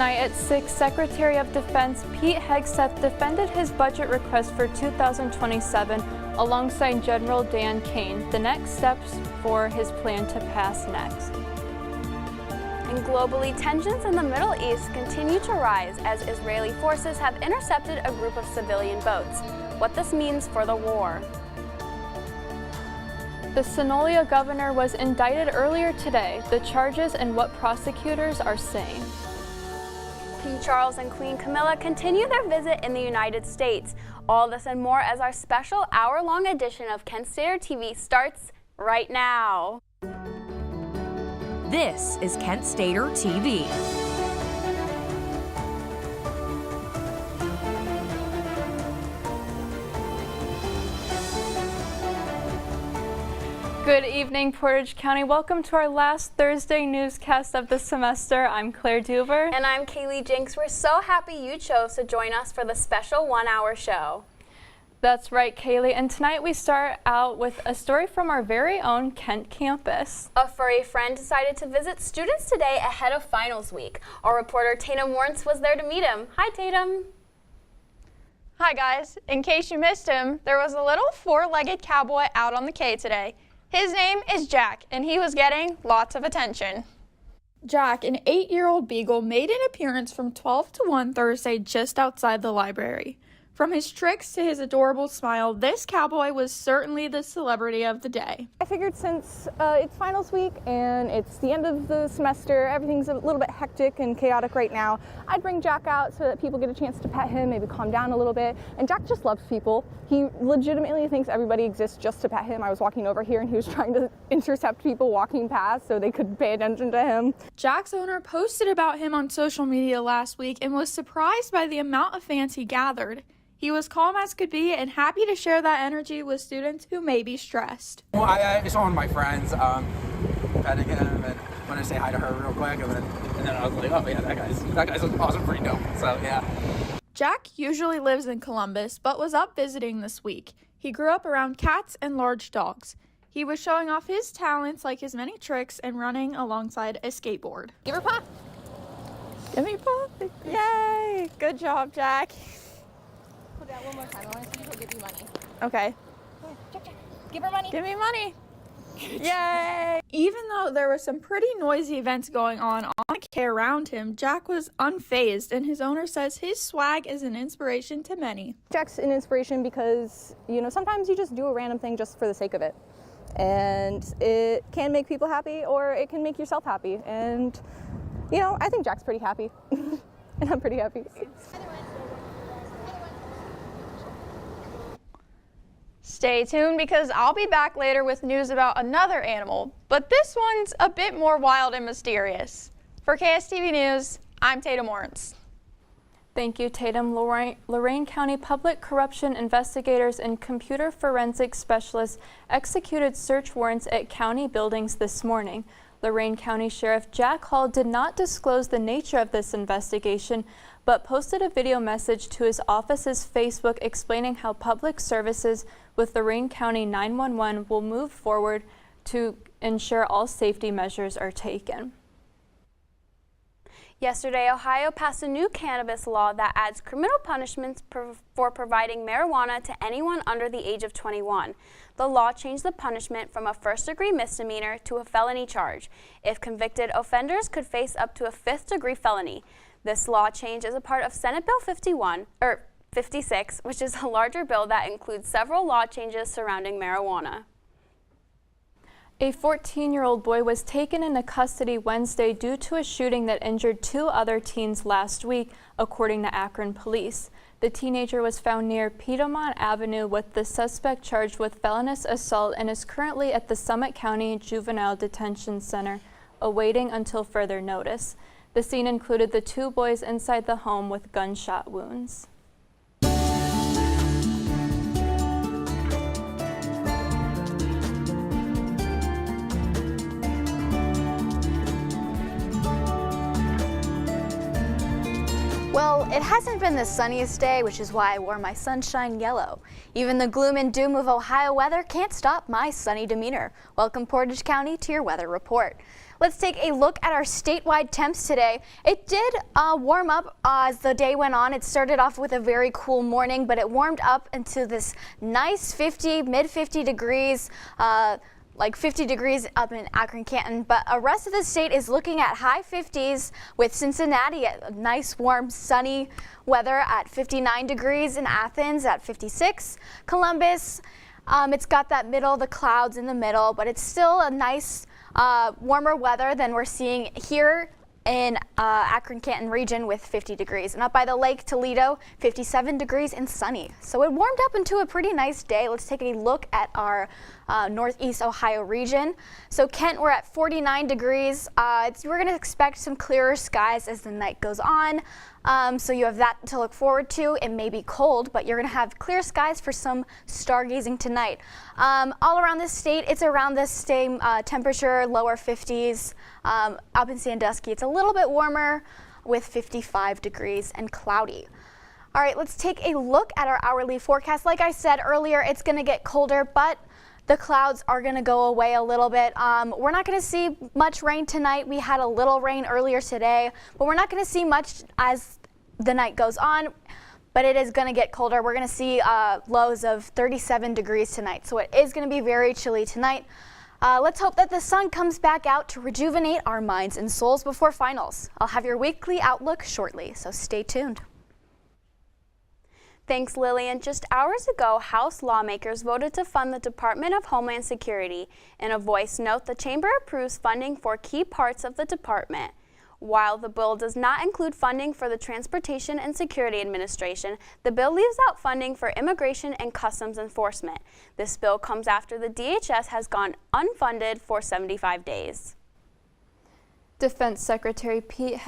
Tonight at 6, Secretary of Defense Pete Hegseth defended his budget request for 2027 alongside General Dan Kane, the next steps for his plan to pass next. And globally, tensions in the Middle East continue to rise as Israeli forces have intercepted a group of civilian boats. What this means for the war. The Somalia governor was indicted earlier today. The charges and what prosecutors are saying. King Charles and Queen Camilla continue their visit in the United States. All this and more as our special hour-long edition of KSTV starts right now. This is KSTV. Good evening, Portage County. Welcome to our last Thursday newscast of the semester. I'm Claire Duver. And I'm Kaylee Jinks. We're so happy you chose to join us for the special one-hour show. That's right, Kaylee. And tonight we start out with a story from our very own Kent campus. A furry friend decided to visit students today ahead of finals week. Our reporter Tatum Warrants was there to meet him. Hi, Tatum. Hi, guys. In case you missed him, there was a little four-legged cowboy out on the K today. His name is Jack, and he was getting lots of attention. Jack, an 8-year-old beagle, made an appearance from 12 to 1 Thursday just outside the library. From his tricks to his adorable smile, this cowboy was certainly the celebrity of the day. I figured since it's finals week and it's the end of the semester, everything's a little bit hectic and chaotic right now, I'd bring Jack out so that people get a chance to pet him, maybe calm down a little bit. And Jack just loves people. He legitimately thinks everybody exists just to pet him. I was walking over here and he was trying to intercept people walking past so they could pay attention to him. Jack's owner posted about him on social media last week and was surprised by the amount of fans he gathered. He was calm as could be and happy to share that energy with students who may be stressed. Well, I saw one of my friends petting him and wanted to say hi to her real quick, and then I was like, oh yeah, that guy's awesome, pretty dope. So yeah. Jack usually lives in Columbus, but was up visiting this week. He grew up around cats and large dogs. He was showing off his talents like his many tricks and running alongside a skateboard. Give her paw. Give me paw. Yay! Good job, Jack. Put that one more time. I want to see if he'll give you money. Okay. Jack, give her money. Give me money. Yay! Even though there were some pretty noisy events going on the K around him, Jack was unfazed, and his owner says his swag is an inspiration to many. Jack's an inspiration because, you know, sometimes you just do a random thing just for the sake of it. And it can make people happy or it can make yourself happy. And, you know, I think Jack's pretty happy. And I'm pretty happy. Stay tuned because I'll be back later with news about another animal, but this one's a bit more wild and mysterious. For KSTV News, I'm Tatum Warrants. Thank you, Tatum. Lorain County public corruption investigators and computer forensic specialists executed search warrants at county buildings this morning. Lorain County Sheriff Jack Hall did not disclose the nature of this investigation, but posted a video message to his office's Facebook explaining how public services with Lorain County 911 will move forward to ensure all safety measures are taken. Yesterday, Ohio passed a new cannabis law that adds criminal punishments for providing marijuana to anyone under the age of 21. The law changed the punishment from a first-degree misdemeanor to a felony charge. If convicted, offenders could face up to a fifth-degree felony. This law change is a part of Senate Bill 56, which is a larger bill that includes several law changes surrounding marijuana. A 14-year-old boy was taken into custody Wednesday due to a shooting that injured 2 other teens last week, according to Akron police. The teenager was found near Piedmont Avenue with the suspect charged with felonious assault and is currently at the Summit County Juvenile Detention Center, awaiting until further notice. The scene included the 2 boys inside the home with gunshot wounds. Well, it hasn't been the sunniest day, which is why I wore my sunshine yellow. Even the gloom and doom of Ohio weather can't stop my sunny demeanor. Welcome, Portage County, to your weather report. Let's take a look at our statewide temps today. It did warm up as the day went on. It started off with a very cool morning, but it warmed up into this nice mid 50 degrees, like 50 degrees up in Akron, Canton. But the rest of the state is looking at high 50s, with Cincinnati at nice, warm, sunny weather at 59 degrees, in Athens at 56, Columbus, it's got that the clouds in the middle, but it's still a nice warmer weather than we're seeing here in Akron, Canton region with 50 degrees. And up by the lake, Toledo, 57 degrees and sunny. So it warmed up into a pretty nice day. Let's take a look at our Northeast Ohio region. So Kent, we're at 49 degrees. We're going to expect some clearer skies as the night goes on. So you have that to look forward to. It may be cold, but you're going to have clear skies for some stargazing tonight. All around the state, it's around the same temperature, lower 50s. Up in Sandusky, it's a little bit warmer with 55 degrees and cloudy. All right, let's take a look at our hourly forecast. Like I said earlier, it's going to get colder, but the clouds are going to go away a little bit. We're not going to see much rain tonight. We had a little rain earlier today, but we're not going to see much as the night goes on. But it is going to get colder. We're going to see lows of 37 degrees tonight, so it is going to be very chilly tonight. Let's hope that the sun comes back out to rejuvenate our minds and souls before finals. I'll have your weekly outlook shortly, so stay tuned. Thanks, Lillian. Just hours ago, House lawmakers voted to fund the Department of Homeland Security. In a voice note, the chamber approves funding for key parts of the department. While the bill does not include funding for the Transportation and Security Administration, the bill leaves out funding for Immigration and Customs Enforcement. This bill comes after the DHS has gone unfunded for 75 days. Defense Secretary Pete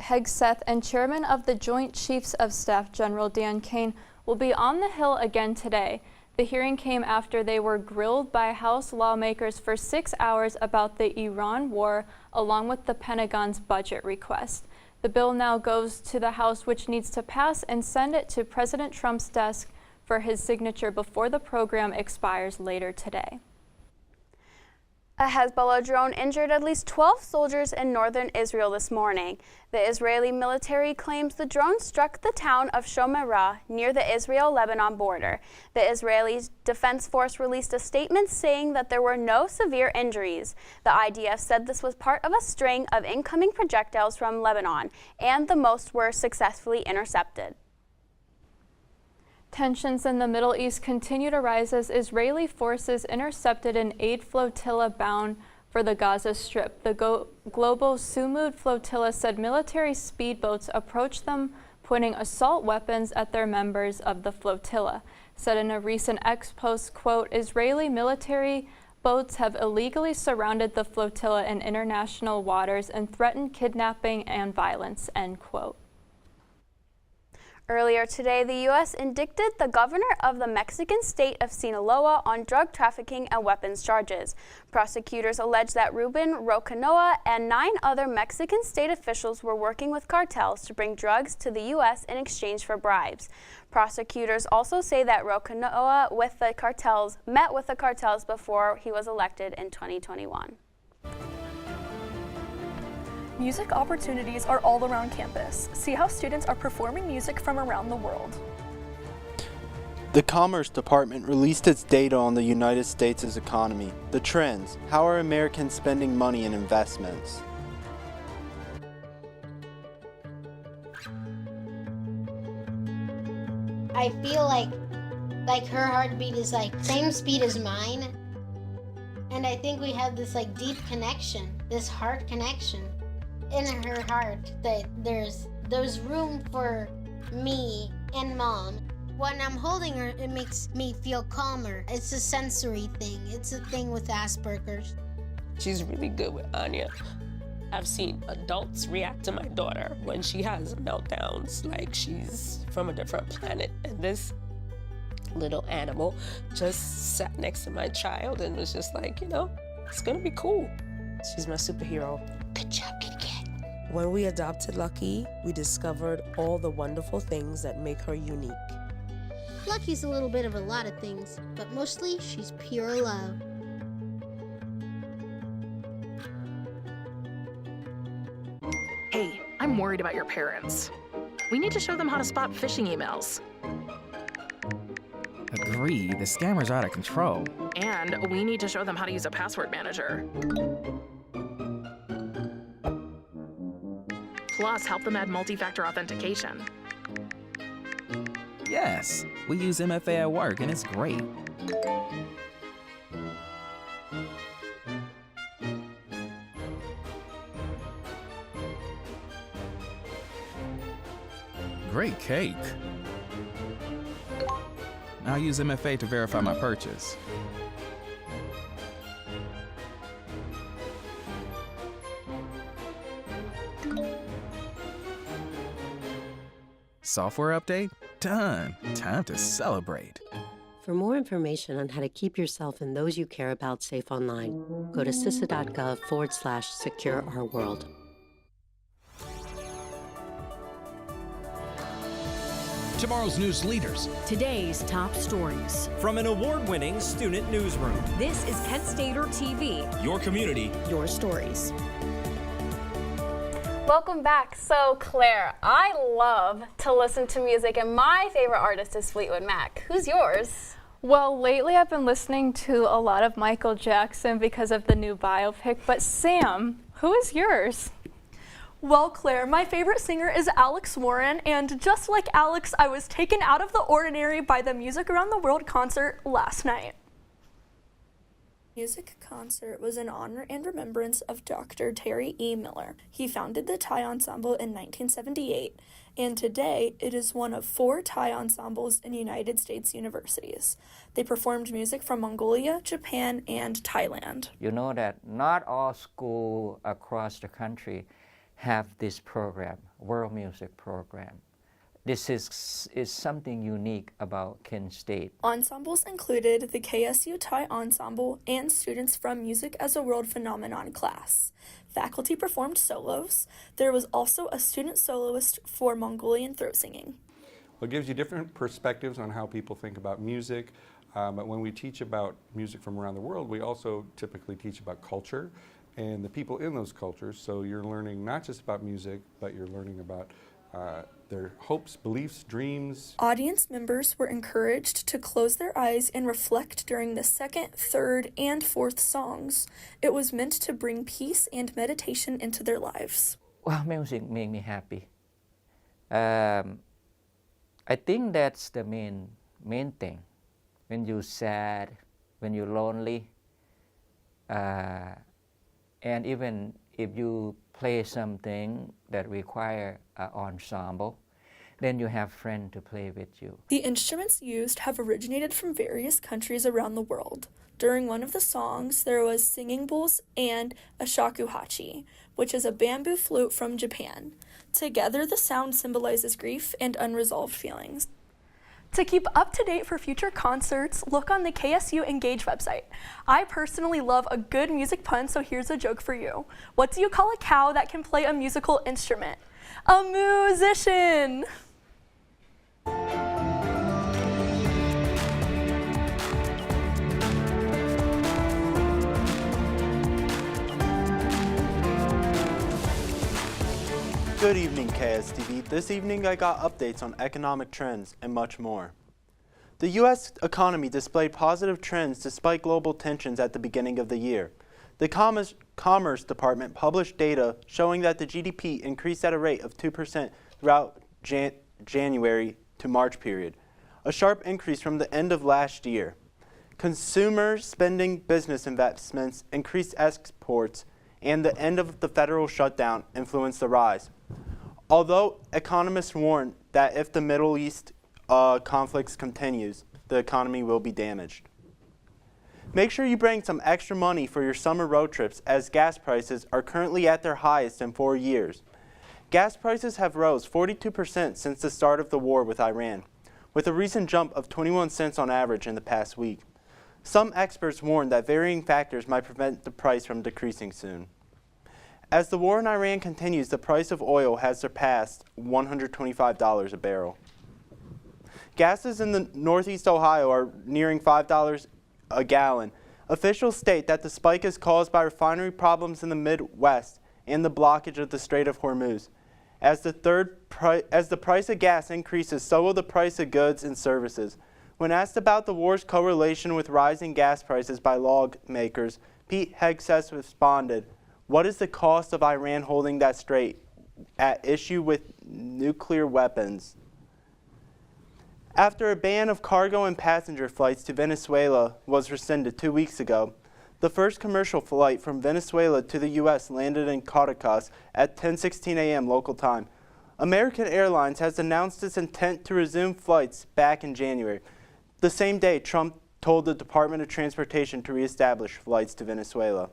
Hegseth and Chairman of the Joint Chiefs of Staff General Dan Kane will be on the Hill again today. The hearing came after they were grilled by House lawmakers for 6 hours about the Iran war, along with the Pentagon's budget request. The bill now goes to the House, which needs to pass and send it to President Trump's desk for his signature before the program expires later today. A Hezbollah drone injured at least 12 soldiers in northern Israel this morning. The Israeli military claims the drone struck the town of Shomerah near the Israel-Lebanon border. The Israeli Defense Force released a statement saying that there were no severe injuries. The IDF said this was part of a string of incoming projectiles from Lebanon, and the most were successfully intercepted. Tensions in the Middle East continue to rise as Israeli forces intercepted an aid flotilla bound for the Gaza Strip. The global Sumud flotilla said military speedboats approached them, pointing assault weapons at their members of the flotilla. Said in a recent X post, quote, Israeli military boats have illegally surrounded the flotilla in international waters and threatened kidnapping and violence, end quote. Earlier today, the U.S. indicted the governor of the Mexican state of Sinaloa on drug trafficking and weapons charges. Prosecutors allege that Ruben Roquenoa and 9 other Mexican state officials were working with cartels to bring drugs to the U.S. in exchange for bribes. Prosecutors also say that Roquenoa met with the cartels before he was elected in 2021. Music opportunities are all around campus. See how students are performing music from around the world. The Commerce Department released its data on the United States' economy. The trends. How are Americans spending money in investments? I feel like her heartbeat is like same speed as mine. And I think we have this like deep connection, this heart connection. In her heart that there's room for me and mom. When I'm holding her, it makes me feel calmer. It's a sensory thing. It's a thing with Asperger's. She's really good with Anya. I've seen adults react to my daughter when she has meltdowns like she's from a different planet. And this little animal just sat next to my child and was just like, it's gonna be cool. She's my superhero. Good job, Kitty Cat. When we adopted Lucky, we discovered all the wonderful things that make her unique. Lucky's a little bit of a lot of things, but mostly she's pure love. I'm worried about your parents. We need to show them how to spot phishing emails. Agree, the scammers are out of control. And we need to show them how to use a password manager. Plus, help them add multi-factor authentication. Yes, we use MFA at work and it's great. Great cake. I'll use MFA to verify my purchase. Software update? Done. Time to celebrate. For more information on how to keep yourself and those you care about safe online, go to cisa.gov/secure-our-world. Tomorrow's news leaders. Today's top stories. From an award-winning student newsroom. This is Kent Stater TV. Your community. Your stories. Welcome back. So Claire, I love to listen to music and my favorite artist is Fleetwood Mac. Who's yours? Well, lately I've been listening to a lot of Michael Jackson because of the new biopic, but Sam, who is yours? Well, Claire, my favorite singer is Alex Warren, and just like Alex, I was taken out of the ordinary by the Music Around the World concert last night. Music concert was in honor and remembrance of Dr. Terry E. Miller. He founded the Thai Ensemble in 1978, and today it is one of 4 Thai ensembles in United States universities. They performed music from Mongolia, Japan, and Thailand. You know that not all schools across the country have this program, world music program. This is something unique about Kent State. Ensembles included the KSU Thai Ensemble and students from Music as a World Phenomenon class. Faculty performed solos. There was also a student soloist for Mongolian throat singing. Well, it gives you different perspectives on how people think about music, but when we teach about music from around the world, we also typically teach about culture and the people in those cultures. So you're learning not just about music, but you're learning about their hopes, beliefs, dreams. Audience members were encouraged to close their eyes and reflect during the second, third, and fourth songs. It was meant to bring peace and meditation into their lives. Well, music makes me happy. I think that's the main thing. When you're sad, when you're lonely, and even if you play something that require an ensemble, then you have friends to play with you. The instruments used have originated from various countries around the world. During one of the songs, there was singing bowls and a shakuhachi, which is a bamboo flute from Japan. Together, the sound symbolizes grief and unresolved feelings. To keep up to date for future concerts, look on the KSU Engage website. I personally love a good music pun, so here's a joke for you. What do you call a cow that can play a musical instrument? A musician! Good evening, KSTV. This evening I got updates on economic trends and much more. The U.S. economy displayed positive trends despite global tensions at the beginning of the year. The Commerce Department published data showing that the GDP increased at a rate of 2% throughout January to March period, a sharp increase from the end of last year. Consumer spending, business investments, increased exports, and the end of the federal shutdown influenced the rise. Although economists warn that if the Middle East conflicts continues, the economy will be damaged. Make sure you bring some extra money for your summer road trips as gas prices are currently at their highest in 4 years. Gas prices have rose 42% since the start of the war with Iran, with a recent jump of 21 cents on average in the past week. Some experts warn that varying factors might prevent the price from decreasing soon. As the war in Iran continues, the price of oil has surpassed $125 a barrel. Gases in the Northeast Ohio are nearing $5 a gallon. Officials state that the spike is caused by refinery problems in the Midwest and the blockage of the Strait of Hormuz. As the price of gas increases, so will the price of goods and services. When asked about the war's correlation with rising gas prices by lawmakers, Pete Hegseth responded, "What is the cost of Iran holding that straight at issue with nuclear weapons?" After a ban of cargo and passenger flights to Venezuela was rescinded 2 weeks ago, the first commercial flight from Venezuela to the U.S. landed in Caracas at 10:16 a.m. local time. American Airlines has announced its intent to resume flights back in January. The same day, Trump told the Department of Transportation to reestablish flights to Venezuela.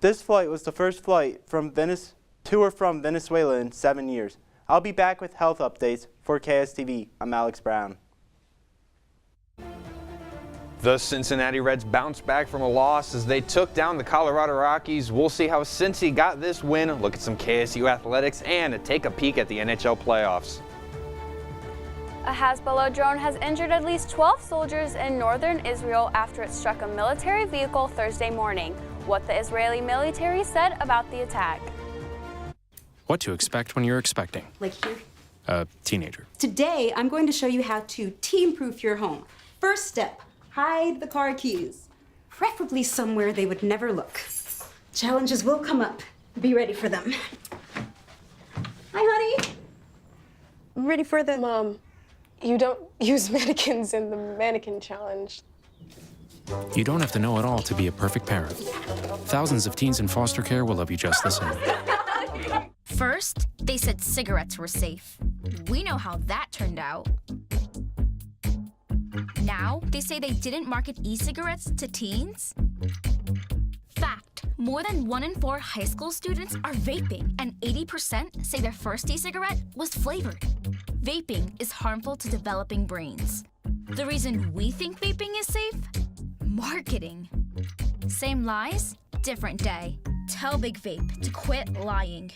This flight was the first flight to or from Venezuela in 7 years. I'll be back with health updates for KSTV. I'm Alex Brown. The Cincinnati Reds bounced back from a loss as they took down the Colorado Rockies. We'll see how Cincy got this win, look at some KSU athletics, and take a peek at the NHL playoffs. A Hezbollah drone has injured at least 12 soldiers in northern Israel after it struck a military vehicle Thursday morning. What the Israeli military said about the attack. What to expect when you're expecting. Like here. A teenager. Today, I'm going to show you how to teen-proof your home. First step, hide the car keys. Preferably somewhere they would never look. Challenges will come up. Be ready for them. Hi, honey. Ready for the... Mom, you don't use mannequins in the mannequin challenge. You don't have to know it all to be a perfect parent. Thousands of teens in foster care will love you just the same. First, they said cigarettes were safe. We know how that turned out. Now, they say they didn't market e-cigarettes to teens? Fact, more than 1 in 4 high school students are vaping, and 80% say their first e-cigarette was flavored. Vaping is harmful to developing brains. The reason we think vaping is safe? Marketing. Same lies, different day. Tell Big Vape to quit lying.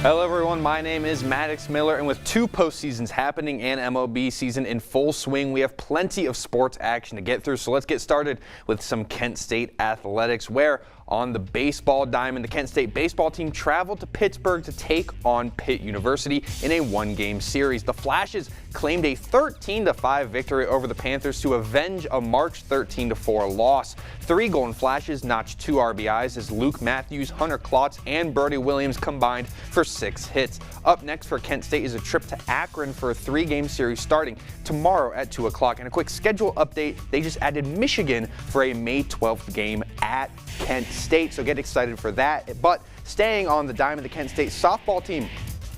Hello everyone, my name is Maddox Miller, and with 2 postseasons happening and MLB season in full swing, we have plenty of sports action to get through. So let's get started with some Kent State athletics, where on the baseball diamond, the Kent State baseball team traveled to Pittsburgh to take on Pitt University in a 1-game series. The Flashes claimed a 13-5 victory over the Panthers to avenge a March 13-4 loss. 3 Golden Flashes notched 2 RBIs as Luke Matthews, Hunter Klotz, and Brody Williams combined for 6 hits. Up next for Kent State is a trip to Akron for a 3-game series starting tomorrow at 2 o'clock. And a quick schedule update, they just added Michigan for a May 12th game at Kent State, so get excited for that. But staying on the diamond, the Kent State softball team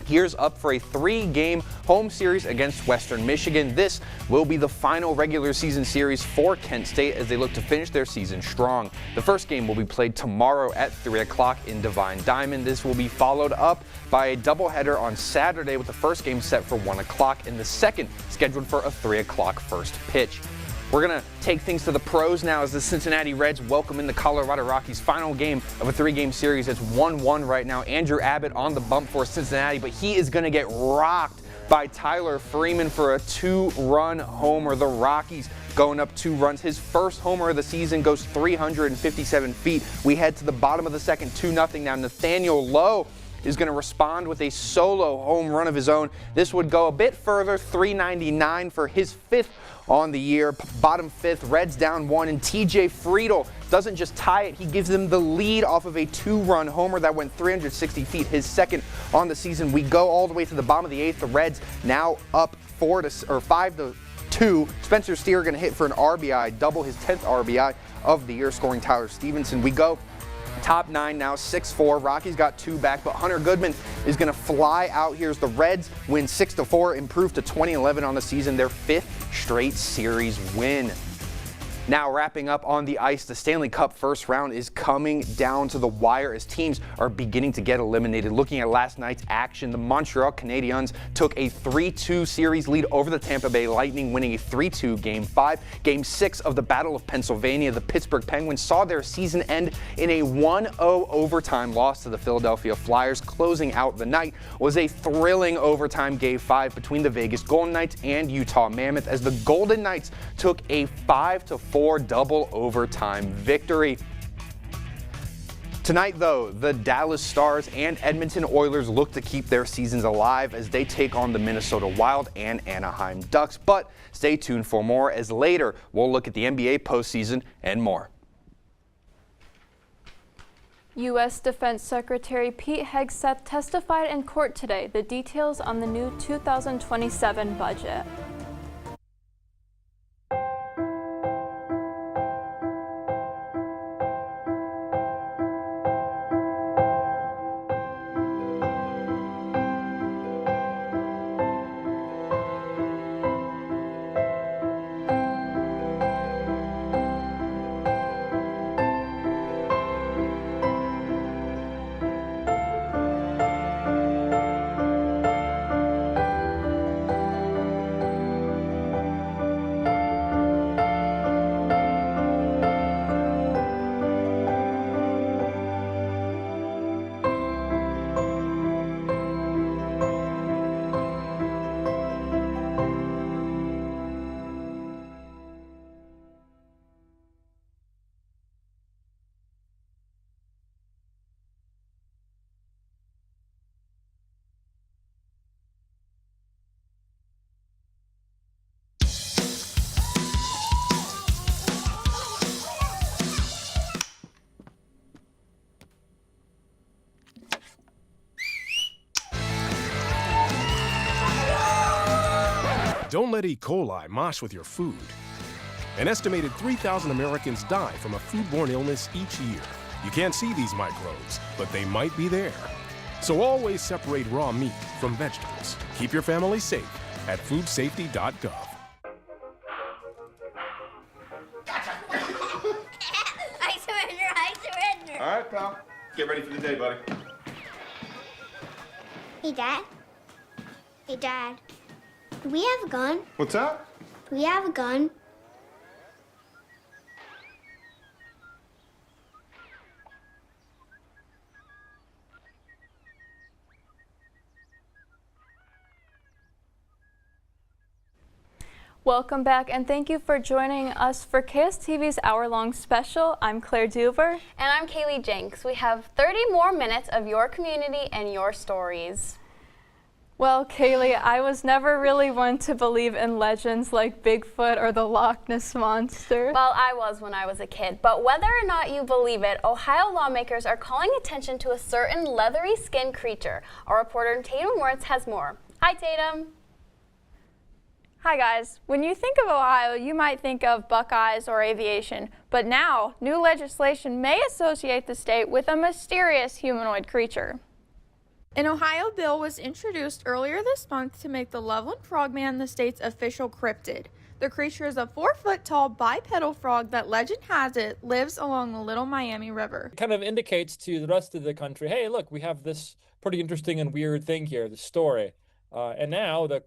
gears up for a 3-game home series against Western Michigan. This will be the final regular season series for Kent State as they look to finish their season strong. The first game will be played tomorrow at 3 o'clock in Divine Diamond. This will be followed up by a doubleheader on Saturday with the first game set for 1 o'clock and the second scheduled for a 3 o'clock first pitch. We're going to take things to the pros now as the Cincinnati Reds welcome in the Colorado Rockies' final game of a 3-game series. It's 1-1 right now. Andrew Abbott on the bump for Cincinnati, but he is going to get rocked by Tyler Freeman for a 2-run homer. The Rockies going up 2 runs. His first homer of the season goes 357 feet. We head to the bottom of the second, 2-0 now. Nathaniel Lowe is going to respond with a solo home run of his own. This would go a bit further, 399 for his 5th on the year. Bottom 5th, Reds down 1, and TJ Friedl doesn't just tie it, he gives them the lead off of a 2-run homer that went 360 feet, his 2nd on the season. We go all the way to the bottom of the 8th. The Reds now up 5-2. Spencer Steer going to hit for an RBI, double his 10th RBI of the year, scoring Tyler Stevenson. We go top 9 now, 6-4. Rocky's got 2 back, but Hunter Goodman is going to fly out here as the Reds win 6-4, improve to 20-11 on the season, their 5th straight series win. Now wrapping up on the ice, the Stanley Cup first round is coming down to the wire as teams are beginning to get eliminated. Looking at last night's action, the Montreal Canadiens took a 3-2 series lead over the Tampa Bay Lightning, winning a 3-2 Game 5. Game 6 of the Battle of Pennsylvania, the Pittsburgh Penguins saw their season end in a 1-0 overtime loss to the Philadelphia Flyers. Closing out the night was a thrilling overtime Game 5 between the Vegas Golden Knights and Utah Mammoth as the Golden Knights took a 5-4 double overtime victory. Tonight, though, the Dallas Stars and Edmonton Oilers look to keep their seasons alive as they take on the Minnesota Wild and Anaheim Ducks. But stay tuned for more, as later we'll look at the NBA postseason and more. U.S. Defense Secretary Pete Hegseth testified in court today. The details on the new 2027 budget. Don't let E. coli mosh with your food. An estimated 3,000 Americans die from a foodborne illness each year. You can't see these microbes, but they might be there. So always separate raw meat from vegetables. Keep your family safe at foodsafety.gov. I surrender. All right, pal. Get ready for the day, buddy. Hey, Dad. Hey, Dad. Do we have a gun? What's that? Do we have a gun? Welcome back, and thank you for joining us for KSTV's hour-long special. I'm Claire Duver. And I'm Kaylee Jenks. We have 30 more minutes of your community and your stories. Well, Kaylee, I was never really one to believe in legends like Bigfoot or the Loch Ness Monster. Well, I was when I was a kid, but whether or not you believe it, Ohio lawmakers are calling attention to a certain leathery skinned creature. Our reporter Tatum Lawrence has more. Hi, Tatum. Hi guys. When you think of Ohio, you might think of Buckeyes or aviation, but now new legislation may associate the state with a mysterious humanoid creature. An Ohio bill was introduced earlier this month to make the Loveland Frogman the state's official cryptid. The creature is a 4-foot-tall bipedal frog that, legend has it, lives along the Little Miami River. It kind of indicates to the rest of the country, hey, look, we have this pretty interesting and weird thing here, this story. And now the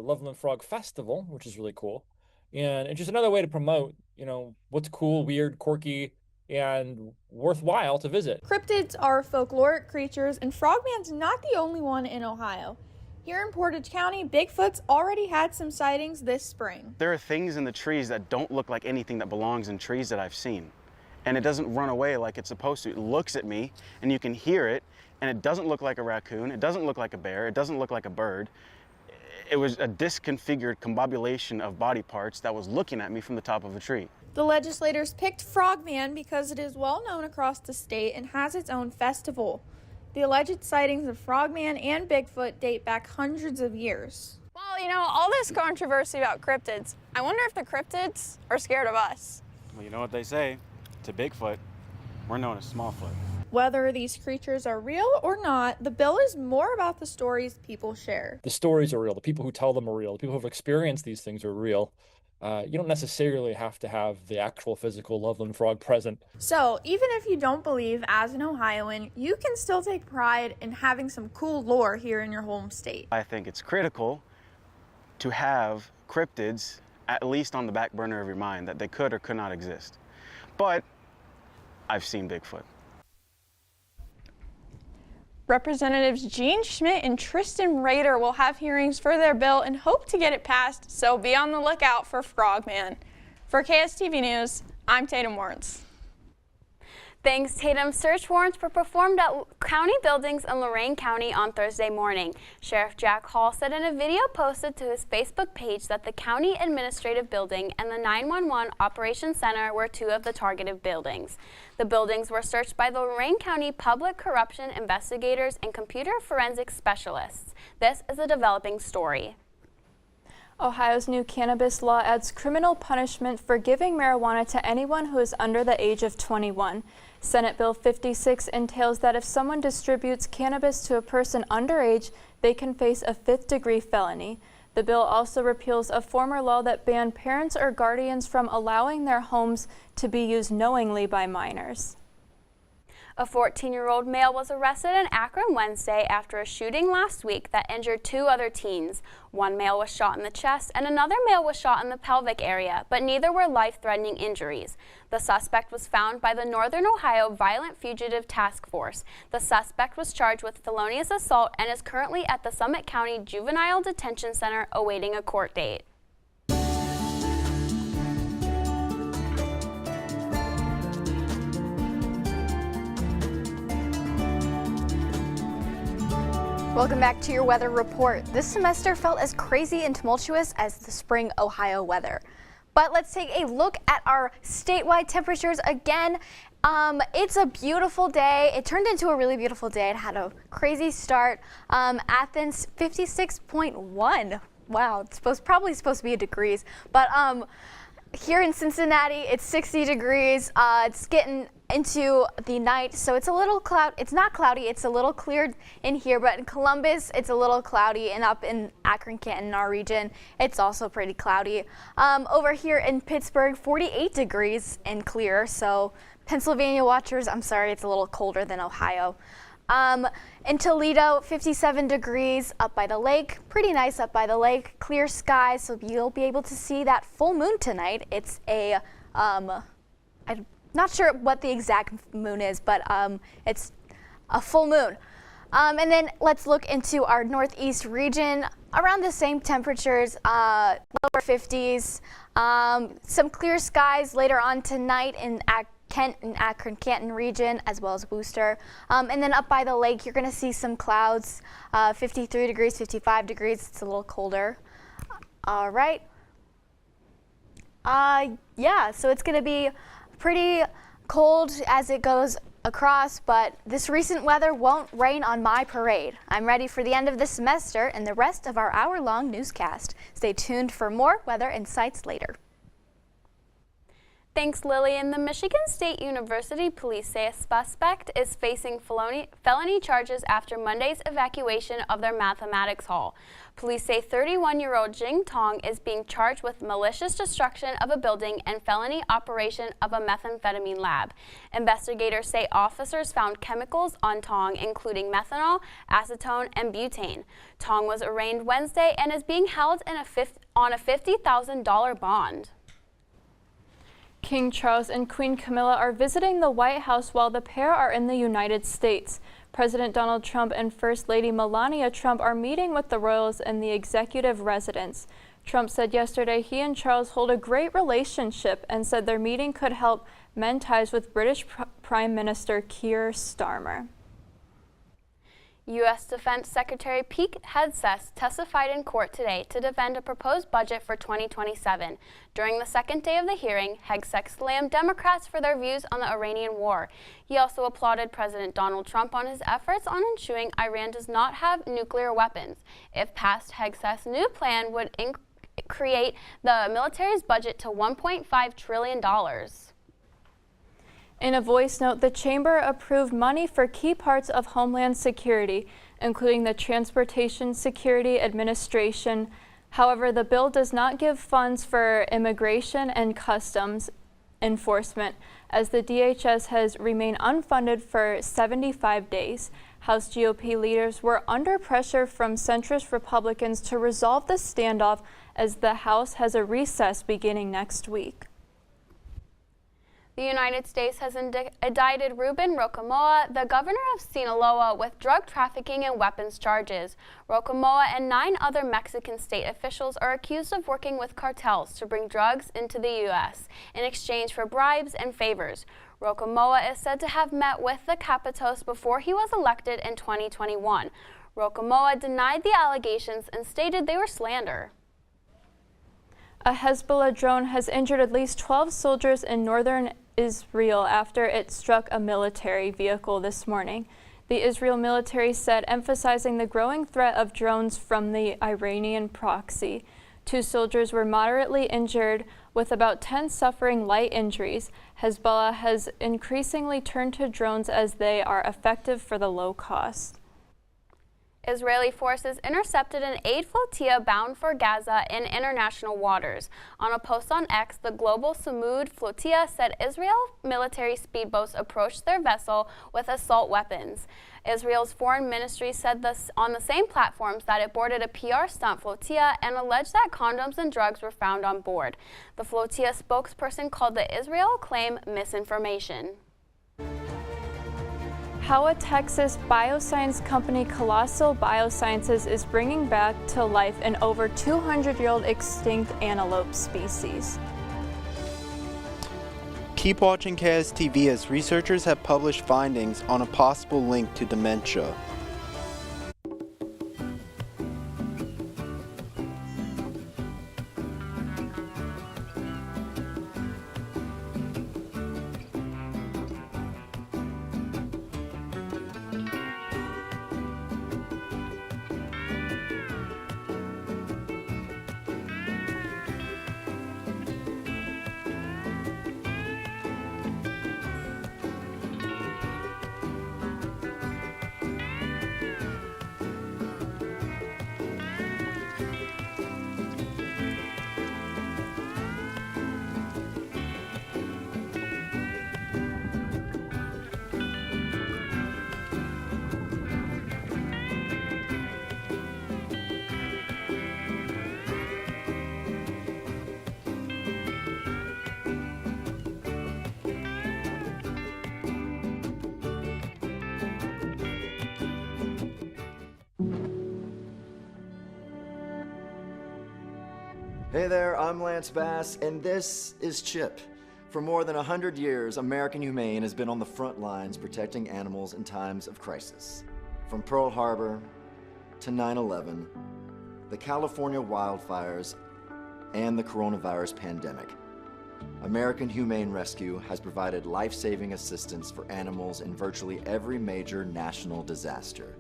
Loveland Frog Festival, which is really cool. And it's just another way to promote, what's cool, weird, quirky, and worthwhile to visit. Cryptids are folkloric creatures, and Frogman's not the only one in Ohio. Here in Portage County, Bigfoot's already had some sightings this spring. There are things in the trees that don't look like anything that belongs in trees that I've seen. And it doesn't run away like it's supposed to. It looks at me, and you can hear it, and it doesn't look like a raccoon, it doesn't look like a bear, it doesn't look like a bird. It was a disconfigured combobulation of body parts that was looking at me from the top of a tree. The legislators picked Frogman because it is well known across the state and has its own festival. The alleged sightings of Frogman and Bigfoot date back hundreds of years. Well, you know, all this controversy about cryptids, I wonder if the cryptids are scared of us. Well, you know what they say, to Bigfoot, we're known as Smallfoot. Whether these creatures are real or not, the bill is more about the stories people share. The stories are real. The people who tell them are real. The people who have experienced these things are real. You don't necessarily have to have the actual physical Loveland frog present. So, even if you don't believe as an Ohioan, you can still take pride in having some cool lore here in your home state. I think it's critical to have cryptids at least on the back burner of your mind, that they could or could not exist. But I've seen Bigfoot. Representatives Gene Schmidt and Tristan Rader will have hearings for their bill and hope to get it passed, so be on the lookout for Frogman. For KSTV News, I'm Tatum Warrants. Thanks, Tatum. Search warrants were performed at county buildings in Lorain County on Thursday morning. Sheriff Jack Hall said in a video posted to his Facebook page that the County Administrative Building and the 911 Operations Center were two of the targeted buildings. The buildings were searched by the Lorain County Public Corruption Investigators and Computer Forensic Specialists. This is a developing story. Ohio's new cannabis law adds criminal punishment for giving marijuana to anyone who is under the age of 21. Senate Bill 56 entails that if someone distributes cannabis to a person underage, they can face a 5th-degree felony. The bill also repeals a former law that banned parents or guardians from allowing their homes to be used knowingly by minors. A 14-year-old male was arrested in Akron Wednesday after a shooting last week that injured 2 other teens. One male was shot in the chest and another male was shot in the pelvic area, but neither were life-threatening injuries. The suspect was found by the Northern Ohio Violent Fugitive Task Force. The suspect was charged with felonious assault and is currently at the Summit County Juvenile Detention Center awaiting a court date. Welcome back to your weather report. This semester felt as crazy and tumultuous as the spring Ohio weather. But let's take a look at our statewide temperatures again. It's a beautiful day. It turned into a really beautiful day. It had a crazy start. Athens, 56.1. Wow, it's probably supposed to be degrees. But here in Cincinnati, it's 60 degrees. It's getting into the night, so it's a little it's not cloudy, it's a little cleared in here, but in Columbus it's a little cloudy, and up in Akron, Canton, our region, it's also pretty cloudy. Over here in Pittsburgh, 48 degrees and clear, so Pennsylvania watchers, I'm sorry, it's a little colder than Ohio. In Toledo, 57 degrees up by the lake, pretty nice up by the lake, clear skies, so you'll be able to see that full moon tonight. It's a I'm not sure what the exact moon is, but it's a full moon. And then let's look into our northeast region. Around the same temperatures, lower 50s. Some clear skies later on tonight in Kent and Akron, Canton region, as well as Worcester. And then up by the lake, you're going to see some clouds, 53 degrees, 55 degrees. It's a little colder. All right. Yeah, so it's going to be pretty cold as it goes across, but this recent weather won't rain on my parade. I'm ready for the end of the semester and the rest of our hour-long newscast. Stay tuned for more weather insights later. Thanks, Lily. And the Michigan State University police say a suspect is facing felony charges after Monday's evacuation of their mathematics hall. Police say 31-year-old Jing Tong is being charged with malicious destruction of a building and felony operation of a methamphetamine lab. Investigators say officers found chemicals on Tong, including methanol, acetone, and butane. Tong was arraigned Wednesday and is being held on a $50,000 bond. King Charles and Queen Camilla are visiting the White House while the pair are in the United States. President Donald Trump and First Lady Melania Trump are meeting with the royals in the executive residence. Trump said yesterday he and Charles hold a great relationship and said their meeting could help mend ties with British Prime Minister Keir Starmer. U.S. Defense Secretary Pete Hegseth testified in court today to defend a proposed budget for 2027. During the second day of the hearing, Hegseth slammed Democrats for their views on the Iranian war. He also applauded President Donald Trump on his efforts on ensuring Iran does not have nuclear weapons. If passed, Hegseth's new plan would create the military's budget to $1.5 trillion. In a voice note, the Chamber approved money for key parts of Homeland Security, including the Transportation Security Administration. However, the bill does not give funds for immigration and customs enforcement, as the DHS has remained unfunded for 75 days. House GOP leaders were under pressure from centrist Republicans to resolve the standoff, as the House has a recess beginning next week. The United States has indicted Ruben Rocamoa, the governor of Sinaloa, with drug trafficking and weapons charges. Rocamoa and 9 other Mexican state officials are accused of working with cartels to bring drugs into the U.S. in exchange for bribes and favors. Rocamoa is said to have met with the Capitos before he was elected in 2021. Rocamoa denied the allegations and stated they were slander. A Hezbollah drone has injured at least 12 soldiers in northern Israel after it struck a military vehicle this morning. The Israel military said, emphasizing the growing threat of drones from the Iranian proxy. 2 soldiers were moderately injured, with about 10 suffering light injuries. Hezbollah has increasingly turned to drones as they are effective for the low cost. Israeli forces intercepted an aid flotilla bound for Gaza in international waters. On a post on X, the global Samud flotilla said Israel military speedboats approached their vessel with assault weapons. Israel's foreign ministry said this on the same platforms that it boarded a PR stunt flotilla and alleged that condoms and drugs were found on board. The flotilla spokesperson called the Israel claim misinformation. How a Texas bioscience company, Colossal Biosciences, is bringing back to life an over 200-year-old extinct antelope species. Keep watching KSTV as researchers have published findings on a possible link to dementia. Hey there, I'm Lance Bass, and this is Chip. For more than 100 years, American Humane has been on the front lines protecting animals in times of crisis. From Pearl Harbor to 9/11, the California wildfires, and the coronavirus pandemic, American Humane Rescue has provided life-saving assistance for animals in virtually every major national disaster.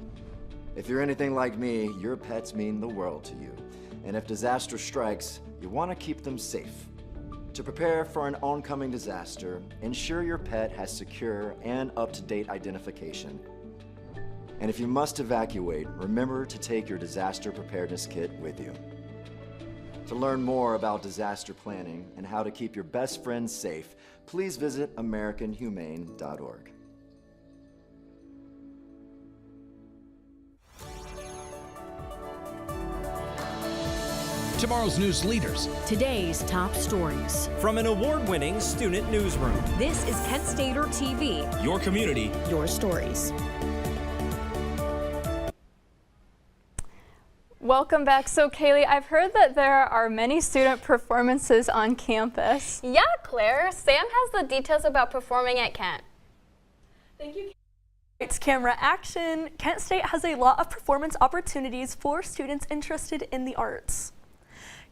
If you're anything like me, your pets mean the world to you. And if disaster strikes, you want to keep them safe. To prepare for an oncoming disaster, ensure your pet has secure and up-to-date identification. And if you must evacuate, remember to take your disaster preparedness kit with you. To learn more about disaster planning and how to keep your best friends safe, please visit AmericanHumane.org. Tomorrow's news leaders. Today's top stories. From an award-winning student newsroom. This is Kent Stater TV. Your community. Your stories. Welcome back. So Kaylee, I've heard that there are many student performances on campus. Yeah, Claire. Sam has the details about performing at Kent. Thank you. Lights, camera, action! Kent State has a lot of performance opportunities for students interested in the arts.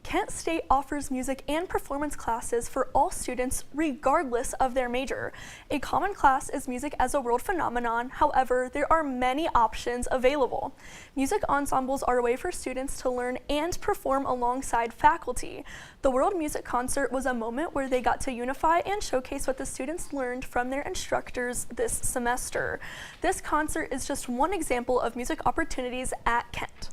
Kent State offers music and performance classes for all students regardless of their major. A common class is music as a world phenomenon. However, there are many options available. Music ensembles are a way for students to learn and perform alongside faculty. The World Music Concert was a moment where they got to unify and showcase what the students learned from their instructors this semester. This concert is just one example of music opportunities at Kent.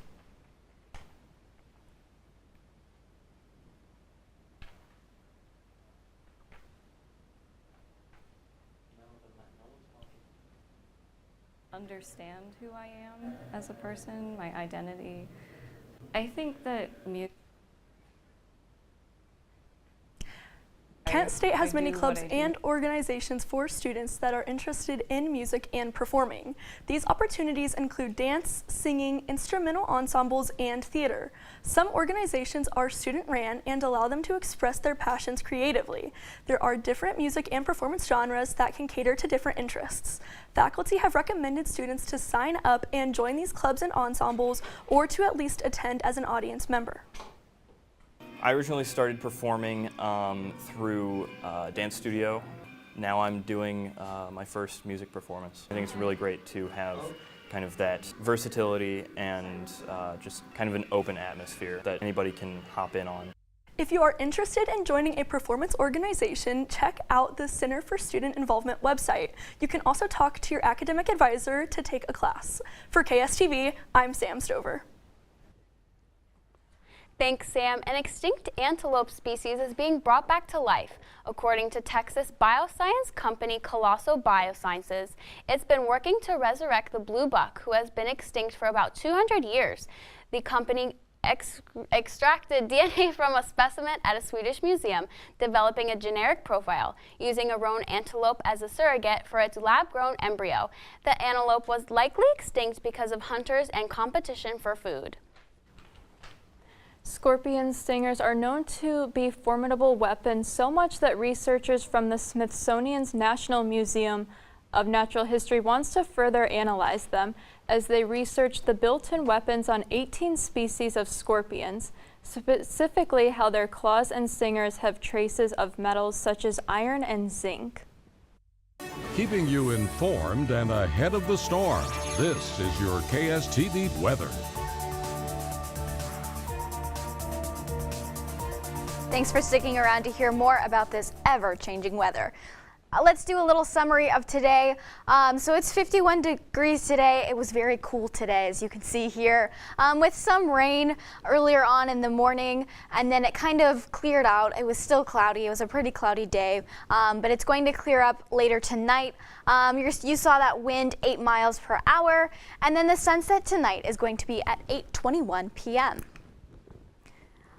Understand who I am as a person, my identity. I think that Kent State has many clubs and organizations for students that are interested in music and performing. These opportunities include dance, singing, instrumental ensembles, and theater. Some organizations are student-ran and allow them to express their passions creatively. There are different music and performance genres that can cater to different interests. Faculty have recommended students to sign up and join these clubs and ensembles, or to at least attend as an audience member. I originally started performing through dance studio. Now I'm doing my first music performance. I think it's really great to have kind of that versatility and just kind of an open atmosphere that anybody can hop in on. If you are interested in joining a performance organization, check out the Center for Student Involvement website. You can also talk to your academic advisor to take a class. For KSTV, I'm Sam Stover. Thanks, Sam. An extinct antelope species is being brought back to life. According to Texas bioscience company Colosso Biosciences, it's been working to resurrect the blue buck, who has been extinct for about 200 years. The company extracted DNA from a specimen at a Swedish museum, developing a generic profile, using a roan antelope as a surrogate for its lab-grown embryo. The antelope was likely extinct because of hunters and competition for food. Scorpion stingers are known to be formidable weapons, so much that researchers from the Smithsonian's National Museum of Natural History wants to further analyze them as they research the built-in weapons on 18 species of scorpions, specifically how their claws and stingers have traces of metals such as iron and zinc. Keeping you informed and ahead of the storm, this is your KSTV weather. Thanks for sticking around to hear more about this ever-changing weather. Let's do a little summary of today. So it's 51 degrees today. It was very cool today, as you can see here, with some rain earlier on in the morning, and then it kind of cleared out. It was still cloudy. It was a pretty cloudy day, but it's going to clear up later tonight. You saw that wind 8 miles per hour, and then the sunset tonight is going to be at 8:21 p.m.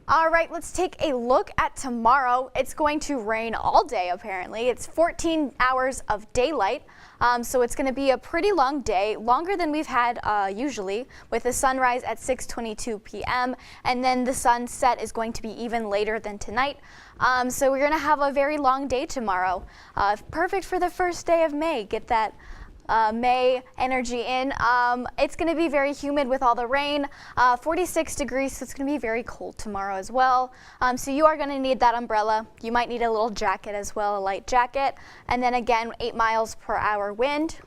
All right, let's take a look at tomorrow. It's going to rain all day, apparently. It's 14 hours of daylight, so it's going to be a pretty long day, longer than we've had usually, with the sunrise at 6:22 p.m., and then the sunset is going to be even later than tonight. So we're going to have a very long day tomorrow. Perfect for the first day of May. Get that May energy in. It's going to be very humid with all the rain, 46 degrees, so it's going to be very cold tomorrow as well. So you are going to need that umbrella. You might need a little jacket as well, a light jacket. And then again, 8 miles per hour wind.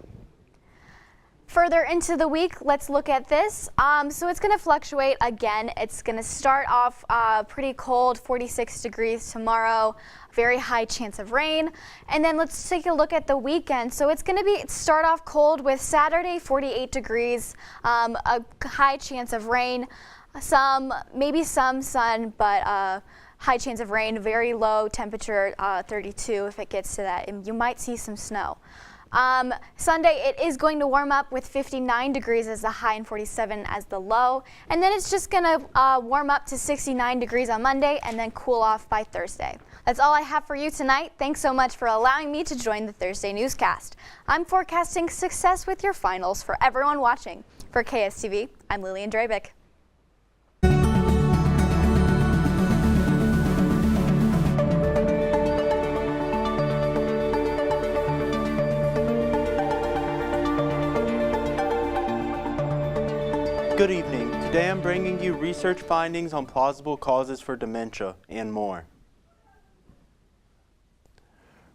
Further into the week, let's look at this. So it's going to fluctuate again. It's going to start off pretty cold, 46 degrees tomorrow, very high chance of rain. And then let's take a look at the weekend. So it's going to start off cold with Saturday, 48 degrees, a high chance of rain, maybe some sun, but high chance of rain, very low temperature, 32 if it gets to that. And you might see some snow. Sunday, it is going to warm up with 59 degrees as the high and 47 as the low. And then it's just going to warm up to 69 degrees on Monday and then cool off by Thursday. That's all I have for you tonight. Thanks so much for allowing me to join the Thursday newscast. I'm forecasting success with your finals for everyone watching. For KSTV, I'm Lillian Drabick. Good evening. Today I'm bringing you research findings on plausible causes for dementia and more.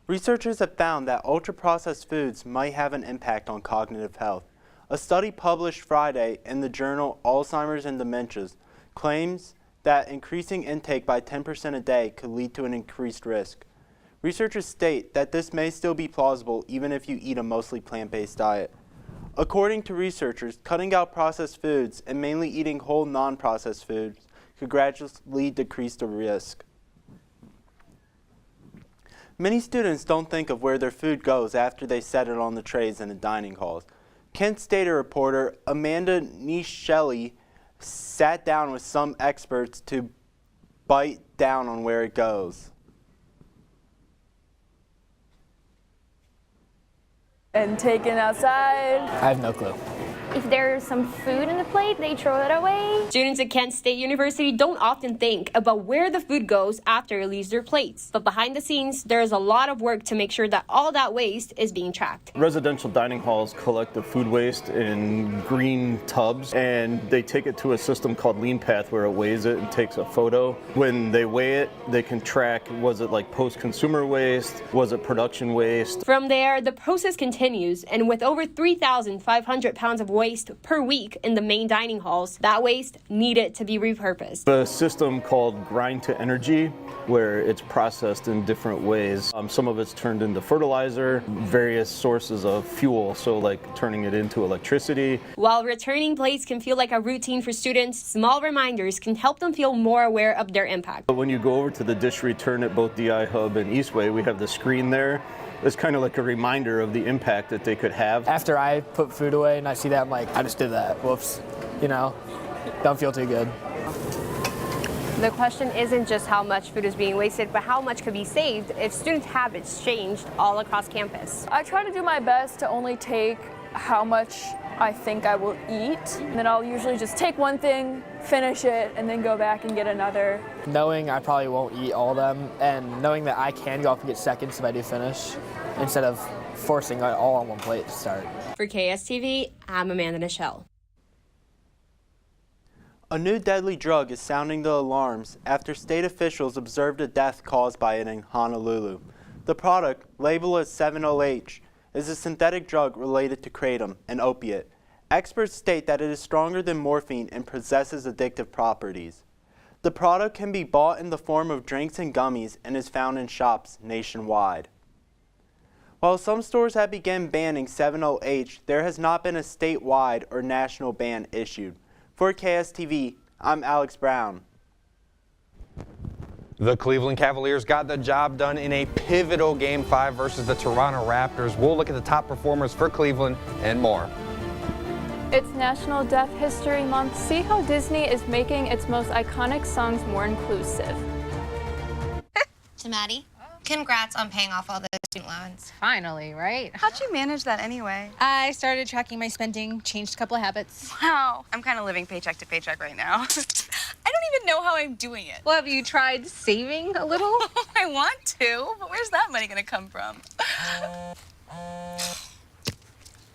Researchers have found that ultra-processed foods might have an impact on cognitive health. A study published Friday in the journal Alzheimer's and Dementias claims that increasing intake by 10% a day could lead to an increased risk. Researchers state that this may still be plausible even if you eat a mostly plant-based diet. According to researchers, cutting out processed foods and mainly eating whole non-processed foods could gradually decrease the risk. Many students don't think of where their food goes after they set it on the trays in the dining halls. Kent State reporter Amanda Nishelli sat down with some experts to bite down on where it goes. And taken outside. I have no clue. If there's some food in the plate, they throw it away. Students at Kent State University don't often think about where the food goes after it leaves their plates. But behind the scenes, there is a lot of work to make sure that all that waste is being tracked. Residential dining halls collect the food waste in green tubs, and they take it to a system called Lean Path where it weighs it and takes a photo. When they weigh it, they can track, was it like post-consumer waste? Was it production waste? From there, the process continues, and with over 3,500 pounds of waste per week in the main dining halls, that waste needed to be repurposed. A system called grind to energy, where it's processed in different ways. Some of it's turned into fertilizer, various sources of fuel, so like turning it into electricity. While returning plates can feel like a routine for students, small reminders can help them feel more aware of their impact. But when you go over to the dish return at both DI Hub and Eastway, we have the screen there. It's kind of like a reminder of the impact that they could have. After I put food away and I see that, I'm like, I just did that. Whoops. You know, don't feel too good. The question isn't just how much food is being wasted, but how much could be saved if student habits changed all across campus. I try to do my best to only take how much I think I will eat. And then I'll usually just take one thing, finish it, and then go back and get another. Knowing I probably won't eat all of them, and knowing that I can go up and get seconds if I do finish, instead of forcing it all on one plate to start. For KSTV, I'm Amanda Nichelle. A new deadly drug is sounding the alarms after state officials observed a death caused by it in Honolulu. The product, labeled as 7-0H, is a synthetic drug related to kratom, an opiate. Experts state that it is stronger than morphine and possesses addictive properties. The product can be bought in the form of drinks and gummies and is found in shops nationwide. While some stores have begun banning 7-0H, there has not been a statewide or national ban issued. For KSTV, I'm Alex Brown. The Cleveland Cavaliers got the job done in a pivotal Game 5 versus the Toronto Raptors. We'll look at the top performers for Cleveland and more. It's National Deaf History Month. See how Disney is making its most iconic songs more inclusive. To Maddie, congrats on paying off all those student loans. Finally, right? How'd you manage that anyway? I started tracking my spending, changed a couple of habits. Wow, I'm kind of living paycheck to paycheck right now. I don't even know how I'm doing it. Well, have you tried saving a little? I want to, but where's that money gonna come from?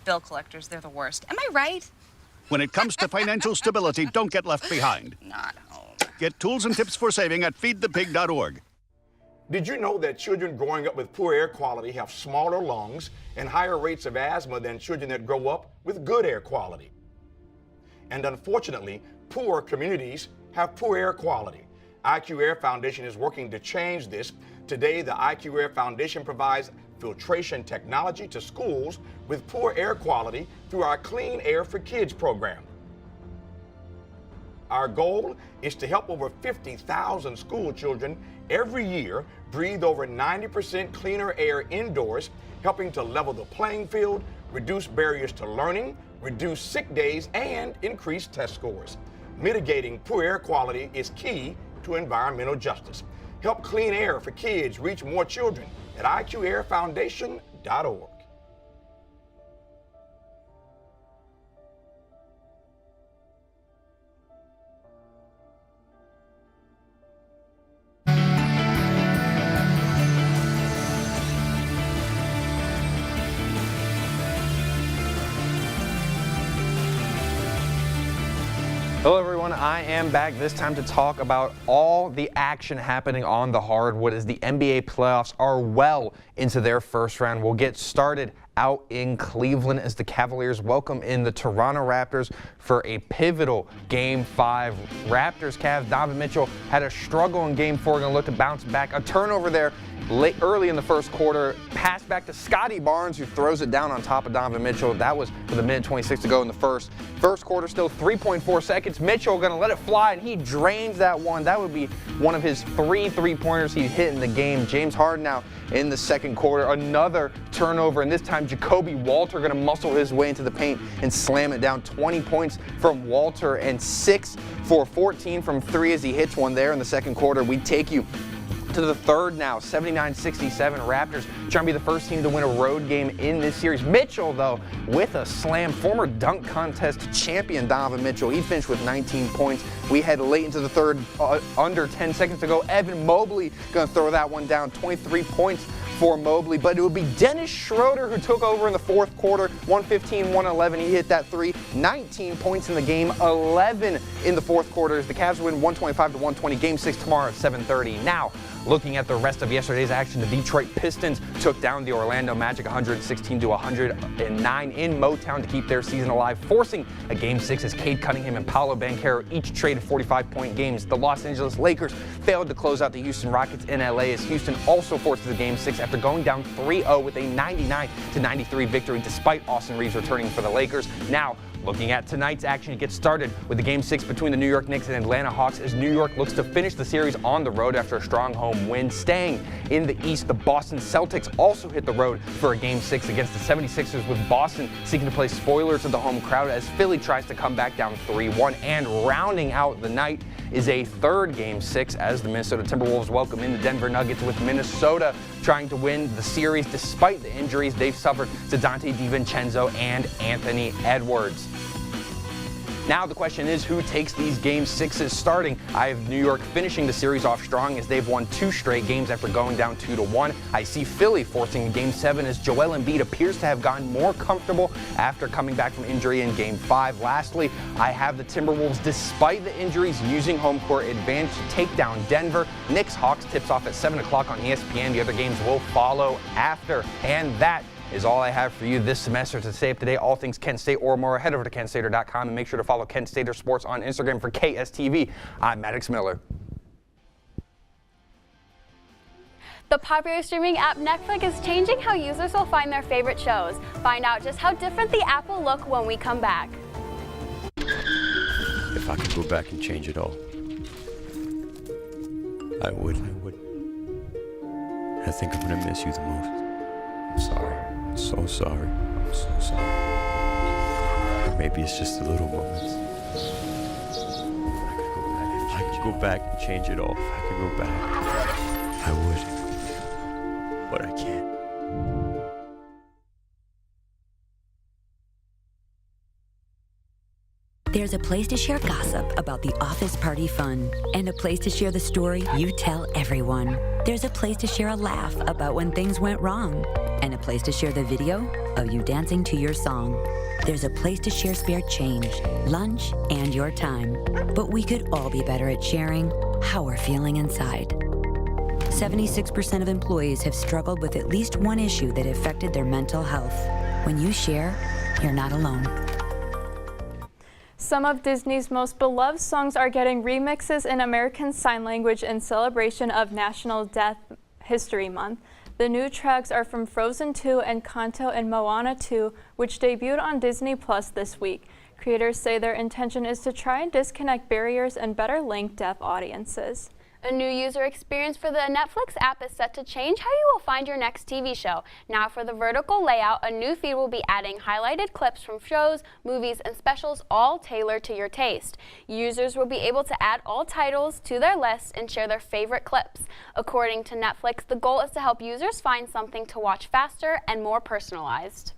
Bill collectors, they're the worst. Am I right? When it comes to financial stability, don't get left behind. Not home. Get tools and tips for saving at feedthepig.org. Did you know that children growing up with poor air quality have smaller lungs and higher rates of asthma than children that grow up with good air quality? And unfortunately, poor communities have poor air quality. IQ Air Foundation is working to change this. Today, the IQ Air Foundation provides filtration technology to schools with poor air quality through our Clean Air for Kids program. Our goal is to help over 50,000 school children every year breathe over 90% cleaner air indoors, helping to level the playing field, reduce barriers to learning, reduce sick days, and increase test scores. Mitigating poor air quality is key to environmental justice. Help Clean Air for Kids reach more children at IQAirFoundation.org. Hello everyone, I am back this time to talk about all the action happening on the hardwood as the NBA playoffs are well into their first round. We'll get started out in Cleveland as the Cavaliers welcome in the Toronto Raptors for a pivotal Game 5. Raptors Cavs, Donovan Mitchell had a struggle in Game 4, going to look to bounce back. A turnover there early in the first quarter, pass back to Scotty Barnes, who throws it down on top of Donovan Mitchell. That was with a minute 26 to go in the first. First quarter, still 3.4 seconds. Mitchell going to let it fly, and he drains that one. That would be one of his 3 3-pointers he hit in the game. James Harden now in the second quarter, another turnover, and this time Jacoby Walter going to muscle his way into the paint and slam it down. 20 points from Walter and 6 for 14 from 3 as he hits one there in the second quarter. We take you to the third now, 79-67. Raptors trying to be the first team to win a road game in this series. Mitchell, though, with a slam. Former dunk contest champion Donovan Mitchell, he finished with 19 points. We head late into the third, under 10 seconds to go. Evan Mobley going to throw that one down, 23 points for Mobley, but it would be Dennis Schroeder who took over in the fourth quarter, 115-111. He hit that 3, 19 points in the game, 11 in the fourth quarter as the Cavs win 125-120. Game 6 tomorrow at 7:30. Now, looking at the rest of yesterday's action, the Detroit Pistons took down the Orlando Magic 116-109 in Motown to keep their season alive, forcing a Game 6 as Cade Cunningham and Paolo Banchero each traded 45-point games. The Los Angeles Lakers failed to close out the Houston Rockets in LA as Houston also forces a Game 6 after going down 3-0 with a 99-93 victory despite Austin Reeves returning for the Lakers. Now, looking at tonight's action, it gets started with the Game 6 between the New York Knicks and Atlanta Hawks as New York looks to finish the series on the road after a strong home win. Staying in the East, the Boston Celtics also hit the road for a Game 6 against the 76ers, with Boston seeking to play spoiler to the home crowd as Philly tries to come back down 3-1. And rounding out the night is a third Game 6 as the Minnesota Timberwolves welcome in the Denver Nuggets, with Minnesota trying to win the series despite the injuries they've suffered to Dante DiVincenzo and Anthony Edwards. Now the question is, who takes these Game 6s starting? I have New York finishing the series off strong as they've won 2 straight games after going down 2-1. I see Philly forcing Game 7 as Joel Embiid appears to have gotten more comfortable after coming back from injury in Game 5. Lastly, I have the Timberwolves, despite the injuries, using home court advantage to take down Denver. Knicks Hawks tips off at 7 o'clock on ESPN. The other games will follow after. And that is all I have for you this semester. To stay up to date all things Kent State or more, head over to KentStater.com and make sure to follow Kent Stater Sports on Instagram. For KSTV, I'm Maddox Miller. The popular streaming app Netflix is changing how users will find their favorite shows. Find out just how different the app will look when we come back. If I could go back and change it all, I would. I think I'm gonna miss you the most. I'm sorry. I'm so sorry. I'm so sorry. Maybe it's just the little moments. If I could go back and change it all. If I could go back, I would. But I can't. There's a place to share gossip about the office party fun, and a place to share the story you tell everyone. There's a place to share a laugh about when things went wrong, and a place to share the video of you dancing to your song. There's a place to share spare change, lunch, and your time. But we could all be better at sharing how we're feeling inside. 76% of employees have struggled with at least one issue that affected their mental health. When you share, you're not alone. Some of Disney's most beloved songs are getting remixes in American Sign Language in celebration of National Deaf History Month. The new tracks are from Frozen 2 and Kanto and Moana 2, which debuted on Disney Plus this week. Creators say their intention is to try and disconnect barriers and better link deaf audiences. A new user experience for the Netflix app is set to change how you will find your next TV show. Now for the vertical layout, a new feed will be adding highlighted clips from shows, movies, and specials, all tailored to your taste. Users will be able to add all titles to their list and share their favorite clips. According to Netflix, the goal is to help users find something to watch faster and more personalized.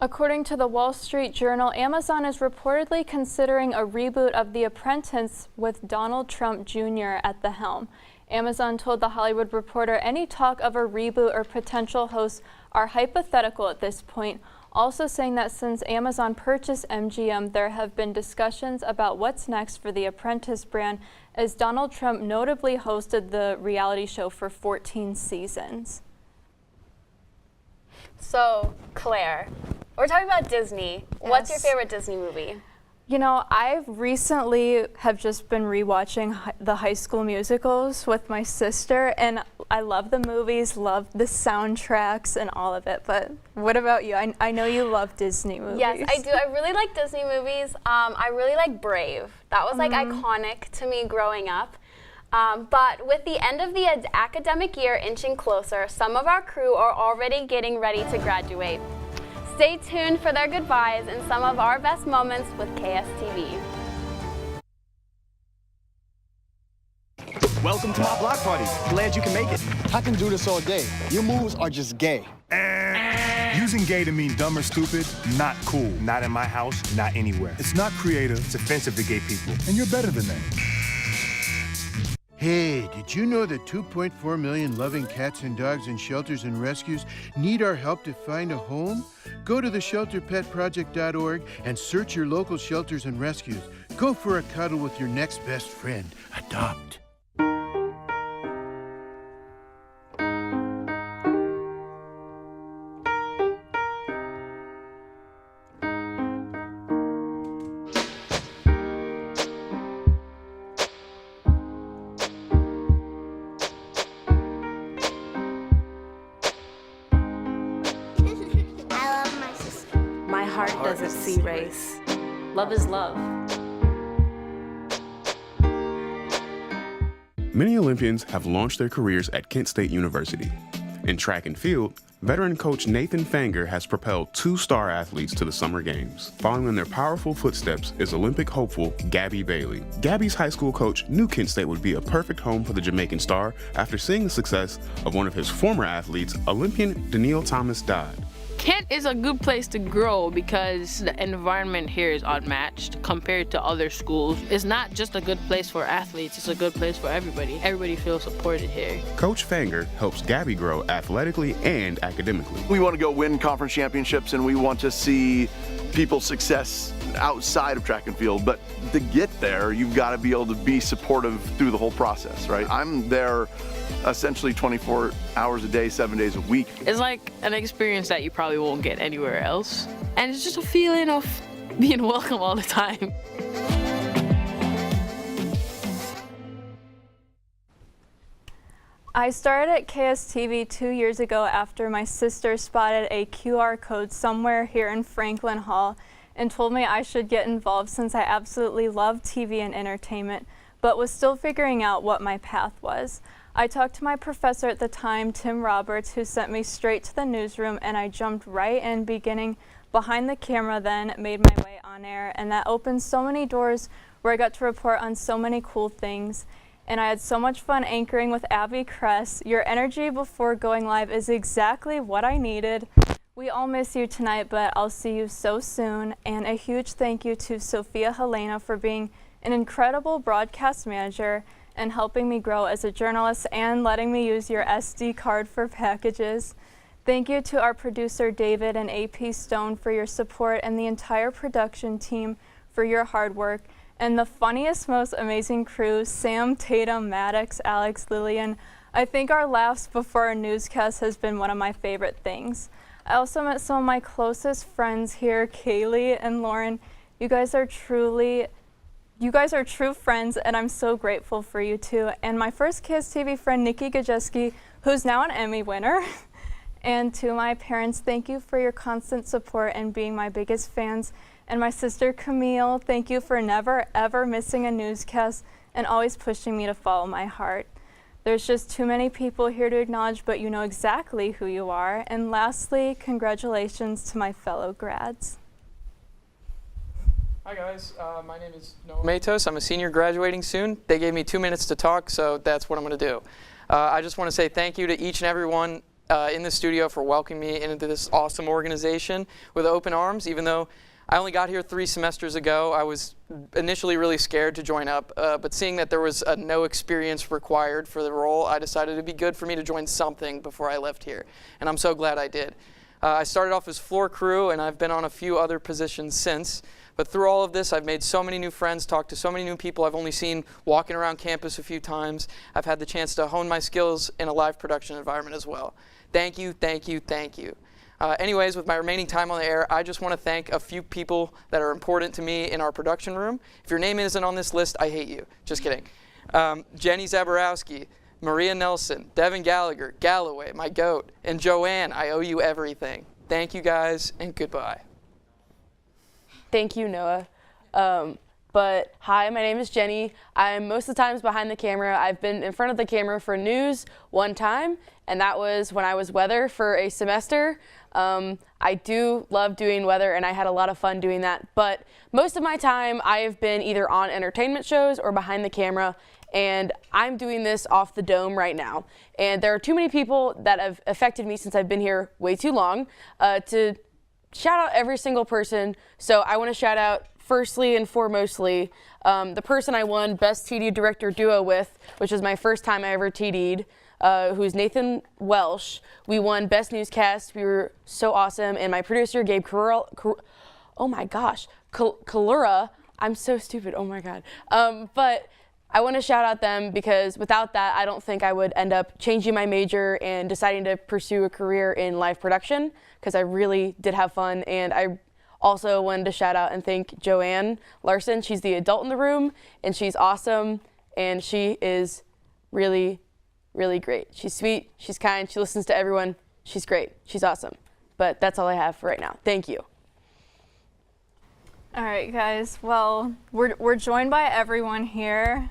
According to the Wall Street Journal, Amazon is reportedly considering a reboot of The Apprentice with Donald Trump Jr. at the helm. Amazon told The Hollywood Reporter any talk of a reboot or potential hosts are hypothetical at this point. also saying that since Amazon purchased MGM, there have been discussions about what's next for the Apprentice brand, as Donald Trump notably hosted the reality show for 14 seasons. So, Claire, we're talking about Disney. What's your favorite Disney movie? You know, I recently have just been rewatching the High School Musicals with my sister, and I love the movies, love the soundtracks and all of it. But what about you? I know you love Disney movies. Yes, I do. I really like Disney movies. I really like Brave. That was like iconic to me growing up. But with the end of the academic year inching closer, some of our crew are already getting ready to graduate. Stay tuned for their goodbyes and some of our best moments with KSTV. Welcome to my block party. Glad you can make it. I can do this all day. Your moves are just gay. Using gay to mean dumb or stupid, not cool. Not in my house, not anywhere. It's not creative, it's offensive to gay people. And you're better than that. Hey, did you know that 2.4 million loving cats and dogs in shelters and rescues need our help to find a home? Go to theshelterpetproject.org and search your local shelters and rescues. Go for a cuddle with your next best friend. Adopt. Doesn't see race. Love is love. Many Olympians have launched their careers at Kent State University. In track and field, veteran coach Nathan Fanger has propelled 2 star athletes to the Summer Games. Following in their powerful footsteps is Olympic hopeful Gabby Bailey. Gabby's high school coach knew Kent State would be a perfect home for the Jamaican star after seeing the success of one of his former athletes, Olympian Danielle Thomas Dodd. Kent is a good place to grow because the environment here is unmatched compared to other schools. It's not just a good place for athletes, it's a good place for everybody. Everybody feels supported here. Coach Fanger helps Gabby grow athletically and academically. We want to go win conference championships and we want to see people's success outside of track and field, but to get there, you've got to be able to be supportive through the whole process, right? I'm there essentially 24 hours a day, 7 days a week. It's like an experience that you probably won't get anywhere else. And it's just a feeling of being welcome all the time. I started at KSTV 2 years ago after my sister spotted a QR code somewhere here in Franklin Hall and told me I should get involved since I absolutely love TV and entertainment, but was still figuring out what my path was. I talked to my professor at the time, Tim Roberts, who sent me straight to the newsroom, and I jumped right in, beginning behind the camera, then made my way on air, and that opened so many doors where I got to report on so many cool things. And I had so much fun anchoring with Abby Kress. Your energy before going live is exactly what I needed. We all miss you tonight, but I'll see you so soon. And a huge thank you to Sophia Helena for being an incredible broadcast manager and helping me grow as a journalist and letting me use your SD card for packages. Thank you to our producer David and AP Stone for your support and the entire production team for your hard work. And the funniest, most amazing crew, Sam, Tatum, Maddox, Alex, Lillian. I think our laughs before our newscast has been one of my favorite things. I also met some of my closest friends here, Kaylee and Lauren. You guys are true friends, and I'm so grateful for you too. And my first KSTV friend, Nikki Gajeski, who's now an Emmy winner. And to my parents, thank you for your constant support and being my biggest fans. And my sister Camille, thank you for never ever missing a newscast and always pushing me to follow my heart. There's just too many people here to acknowledge, but you know exactly who you are. And lastly, congratulations to my fellow grads. Hi guys, my name is Noah Matos. I'm a senior graduating soon. They gave me 2 minutes to talk, so that's what I'm going to do. I just want to say thank you to each and everyone in the studio for welcoming me into this awesome organization with open arms. Even though I only got here 3 semesters ago, I was initially really scared to join up, but seeing that there was no experience required for the role, I decided it'd be good for me to join something before I left here, and I'm so glad I did. I started off as floor crew, and I've been on a few other positions since. But through all of this, I've made so many new friends, talked to so many new people I've only seen walking around campus a few times. I've had the chance to hone my skills in a live production environment as well. Thank you, thank you, thank you. Anyways, with my remaining time on the air, I just want to thank a few people that are important to me in our production room. If your name isn't on this list, I hate you. Just kidding. Jenny Zaborowski, Maria Nelson, Devin Gallagher, Galloway, my goat, and Joanne, I owe you everything. Thank you guys, and goodbye. Thank you, Noah. But hi, my name is Jenny. I'm most of the times behind the camera. I've been in front of the camera for news one time, and that was when I was weather for a semester. I do love doing weather, and I had a lot of fun doing that. But most of my time, I have been either on entertainment shows or behind the camera, and I'm doing this off the dome right now. And there are too many people that have affected me since I've been here way too long to shout out every single person. So I want to shout out firstly and foremostly the person I won Best TD Director Duo with, which was my first time I ever TD'd, who's Nathan Welsh. We won Best Newscast. We were so awesome. And my producer, Gabe Kalura. I'm so stupid. Oh my God. But I want to shout out them because without that, I don't think I would end up changing my major and deciding to pursue a career in live production, because I really did have fun. And I also wanted to shout out and thank Joanne Larson. She's the adult in the room, and she's awesome, and she is really, really great. She's sweet, she's kind, she listens to everyone. She's great, she's awesome. But that's all I have for right now. Thank you. All right, guys. Well, we're joined by everyone here.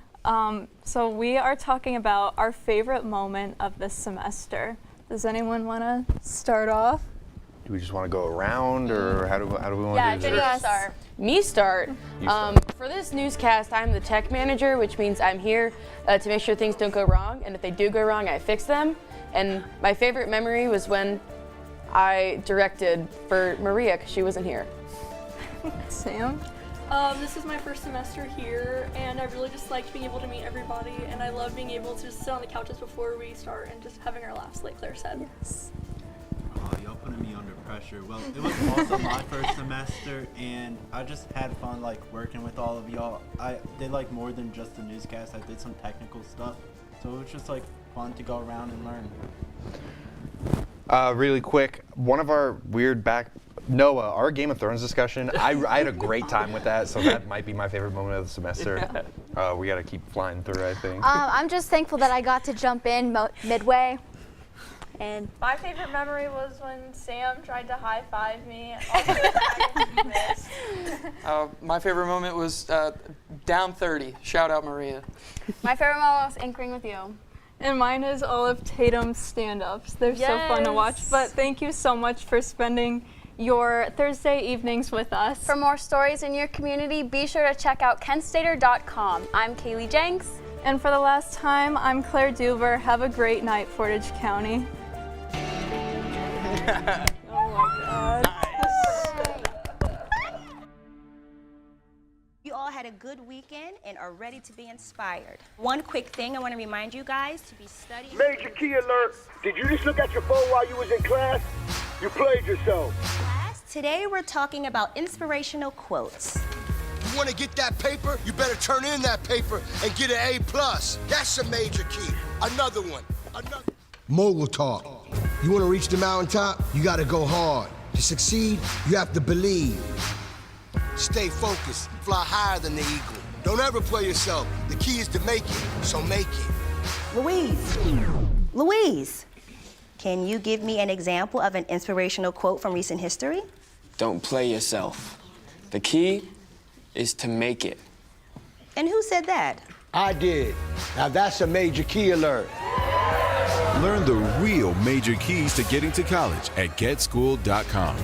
So we are talking about our favorite moment of this semester. Does anyone want to start off? Do we just want to go around, or how do we want to do this? Start. Me start. For this newscast, I'm the tech manager, which means I'm here to make sure things don't go wrong, and if they do go wrong, I fix them. And my favorite memory was when I directed for Maria, because she wasn't here. Sam? This is my first semester here, and I really just liked being able to meet everybody, and I love being able to just sit on the couches before we start and just having our laughs, like Claire said. Yes. Oh, y'all putting me under pressure. Well, it was also my first semester, and I just had fun, like, working with all of y'all. I did, like, more than just the newscast. I did some technical stuff, so it was just, like, fun to go around and learn. Really quick, one of our weird Noah, our Game of Thrones discussion, I had a great time with that, so that might be my favorite moment of the semester. We got to keep flying through, I think. I'm just thankful that I got to jump in midway. And my favorite memory was when Sam tried to high-five me. My favorite moment was down 30. Shout out Maria. My favorite moment was anchoring with you. And mine is all of Tatum's stand-ups. They're so fun to watch. But thank you so much for spending your Thursday evenings with us. For more stories in your community, be sure to check out kentstater.com. I'm Kaylee Jenks. And for the last time, I'm Claire Duver. Have a great night, Portage County. Oh my God. You all had a good weekend and are ready to be inspired. One quick thing I want to remind you guys to be studying. Major key alert. Did you just look at your phone while you was in class? You played yourself. Class, today we're talking about inspirational quotes. You want to get that paper? You better turn in that paper and get an A+. That's a major key. Another one. Mogul talk. You want to reach the mountaintop? You got to go hard. To succeed, you have to believe. Stay focused. Fly higher than the eagle. Don't ever play yourself. The key is to make it, so make it. Louise, can you give me an example of an inspirational quote from recent history? Don't play yourself. The key is to make it. And who said that? I did. Now that's a major key alert. Learn the real major keys to getting to college at getschool.com.